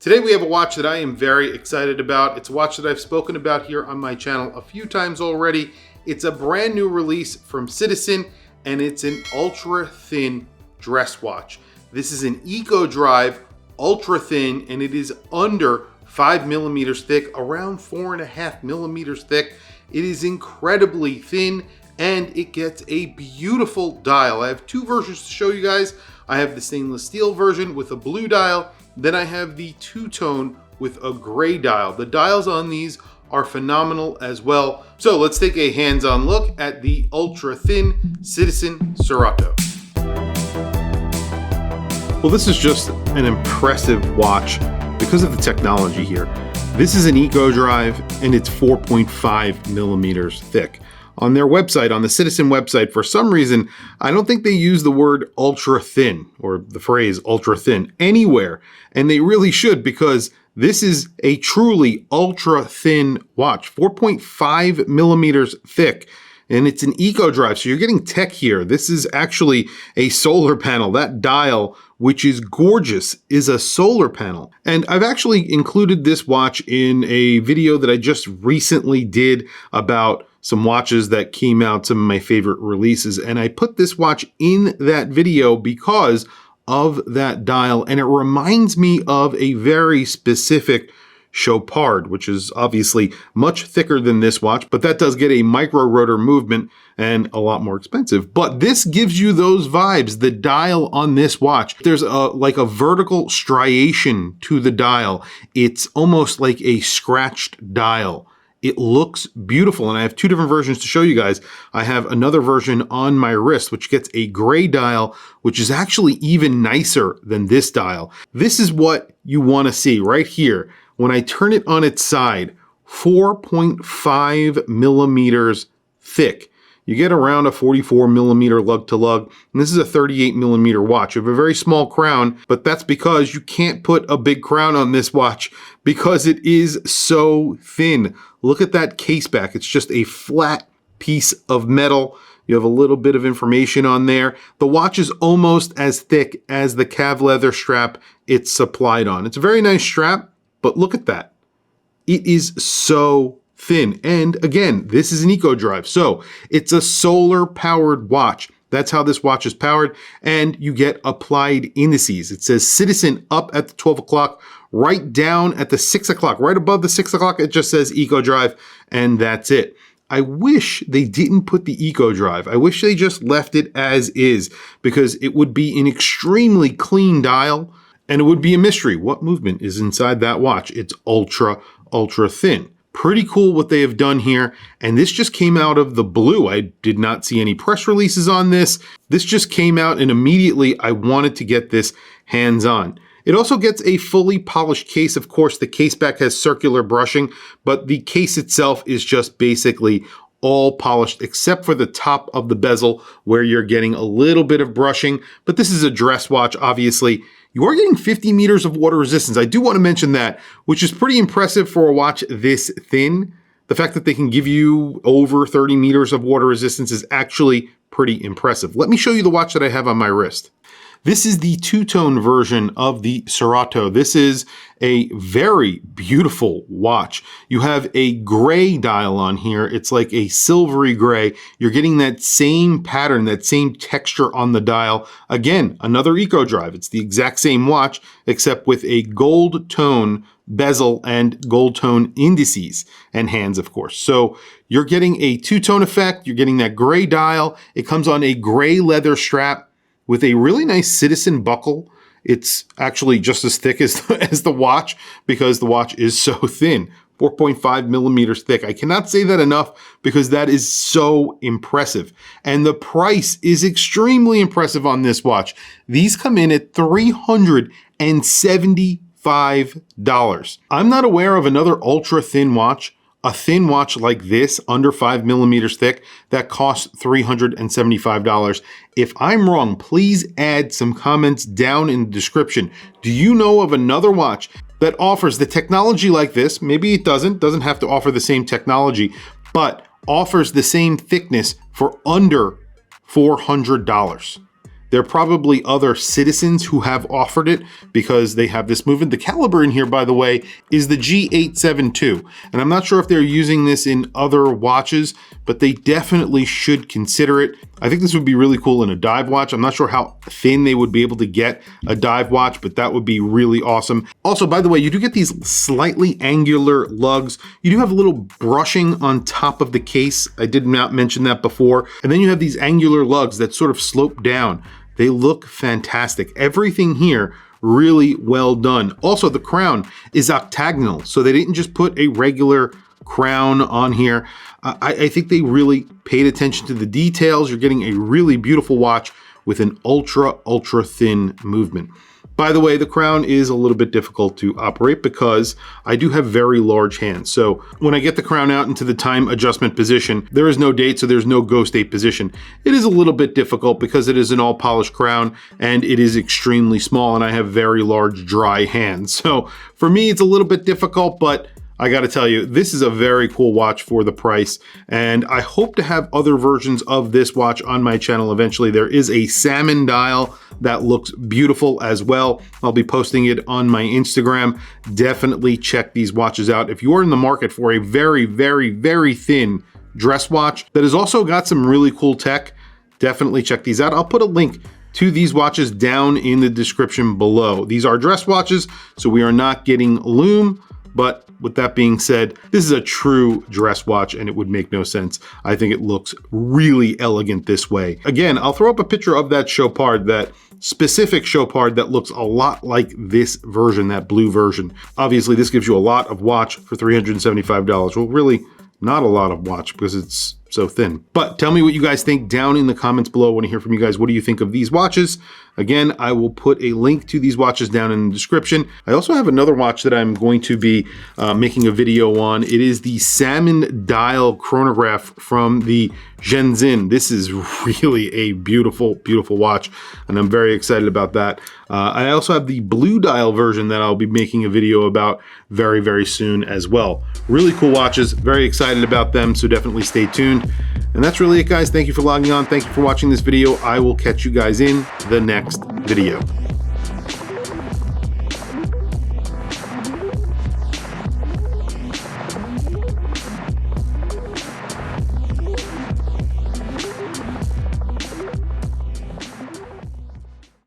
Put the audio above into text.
Today we have a watch that I am very excited about. It's a watch that I've spoken about here on my channel a few times already. It's a brand new release from Citizen, and it's an ultra thin dress watch. This is an Eco Drive ultra thin, and it is under 5 millimeters thick, around 4.5 millimeters thick. It is incredibly thin, and it gets a beautiful dial. I have two versions to show you guys. I have the stainless steel version with a blue dial. Then I have the two-tone with a gray dial. The dials on these are phenomenal as well. So let's take a hands-on look at the ultra-thin Citizen Suratto. Well, this is just an impressive watch because of the technology here. This is an Eco Drive, and it's 4.5 millimeters thick. On their website, on the Citizen website, for some reason, I don't think they use the word ultra thin or the phrase ultra thin anywhere. And they really should, because this is a truly ultra thin watch, 4.5 millimeters thick. And it's an Eco Drive, so you're getting tech here. This is actually a solar panel. That dial, which is gorgeous, is a solar panel. And I've actually included this watch in a video that I just recently did about some watches that came out, some of my favorite releases. And I put this watch in that video because of that dial. And it reminds me of a very specific Chopard, which is obviously much thicker than this watch, but that does get a micro rotor movement and a lot more expensive. But this gives you those vibes. The dial on this watch, there's like a vertical striation to the dial. It's almost like a scratched dial. It looks beautiful, and I have two different versions to show you guys. I have another version on my wrist, which gets a gray dial, which is actually even nicer than this dial. This is what you want to see right here. When I turn it on its side, 4.5 millimeters thick. You get around a 44 millimeter lug to lug, and this is a 38 millimeter watch. You have a very small crown, but that's because you can't put a big crown on this watch because it is so thin. Look at that case back. It's just a flat piece of metal. You have a little bit of information on there. The watch is almost as thick as the cav leather strap it's supplied on. It's a very nice strap, but look at that. It is so thin. And again, this is an Eco Drive, so it's a solar powered watch. That's how this watch is powered, and you get applied indices. It says Citizen up at the 12 o'clock, right down at the 6 o'clock, right above the 6 o'clock, it just says Eco Drive, and that's it. I wish they didn't put the Eco Drive. I wish they just left it as is, because it would be an extremely clean dial, and it would be a mystery. What movement is inside that watch? It's ultra, ultra thin. Pretty cool what they have done here. And this just came out of the blue. I did not see any press releases on this. This just came out, and immediately I wanted to get this hands-on. It also gets a fully polished case. Of course, the case back has circular brushing, but the case itself is just basically all polished except for the top of the bezel where you're getting a little bit of brushing. But this is a dress watch, obviously. You are getting 50 meters of water resistance. I do want to mention that, which is pretty impressive for a watch this thin. The fact that they can give you over 30 meters of water resistance is actually pretty impressive. Let me show you the watch that I have on my wrist. This is the two-tone version of the Suratto. This is a very beautiful watch. You have a gray dial on here. It's like a silvery gray. You're getting that same pattern, that same texture on the dial. Again, another Eco Drive. It's the exact same watch, except with a gold tone bezel and gold tone indices and hands, of course. So you're getting a two-tone effect. You're getting that gray dial. It comes on a gray leather strap with a really nice Citizen buckle. It's actually just as thick as the watch because the watch is so thin, 4.5 millimeters thick. I cannot say that enough because that is so impressive. And the price is extremely impressive on this watch. These come in at $375. I'm not aware of another ultra thin watch, a thin watch like this, under 5 millimeters thick, that costs $375. If I'm wrong, please add some comments down in the description. Do you know of another watch that offers the technology like this? Maybe it doesn't have to offer the same technology, but offers the same thickness for under $400. There are probably other citizens who have offered it because they have this movement. The caliber in here, by the way, is the G872. And I'm not sure if they're using this in other watches, but they definitely should consider it. I think this would be really cool in a dive watch. I'm not sure how thin they would be able to get a dive watch, but that would be really awesome. Also, by the way, you do get these slightly angular lugs. You do have a little brushing on top of the case. I did not mention that before. And then you have these angular lugs that sort of slope down. They look fantastic. Everything here really well done. Also, the crown is octagonal, so they didn't just put a regular crown on here. I think they really paid attention to the details. You're getting a really beautiful watch with an ultra thin movement. By the way, the crown is a little bit difficult to operate because I do have very large hands. So when I get the crown out into the time adjustment position, there is no date, so there's no ghost date position. It is a little bit difficult because it is an all polished crown and it is extremely small and I have very large dry hands. So for me, it's a little bit difficult, but I gotta tell you, this is a very cool watch for the price, and I hope to have other versions of this watch on my channel eventually. There is a salmon dial that looks beautiful as well. I'll be posting it on my Instagram. Definitely check these watches out. If you're in the market for a very thin dress watch that has also got some really cool tech, definitely check these out. I'll put a link to these watches down in the description below. These are dress watches, so we are not getting lume. But with that being said, this is a true dress watch and it would make no sense. I think it looks really elegant this way. Again, I'll throw up a picture of that chopard, that specific chopard that looks a lot like this version, that blue version. Obviously, this gives you a lot of watch for $375. Well, really not a lot of watch because it's so thin. But tell me what you guys think down in the comments below. I want to hear from you guys. What do you think of these watches? Again, I will put a link to these watches down in the description. I also have another watch that I'm going to be making a video on. It is the salmon dial chronograph from the Shenzhen. This is really a beautiful watch, and I'm very excited about that. I also have the blue dial version that I'll be making a video about very soon as well. Really cool watches, very excited about them, so definitely stay tuned. And that's really it, guys. Thank you for logging on. Thank you for watching this video. I will catch you guys in the next video.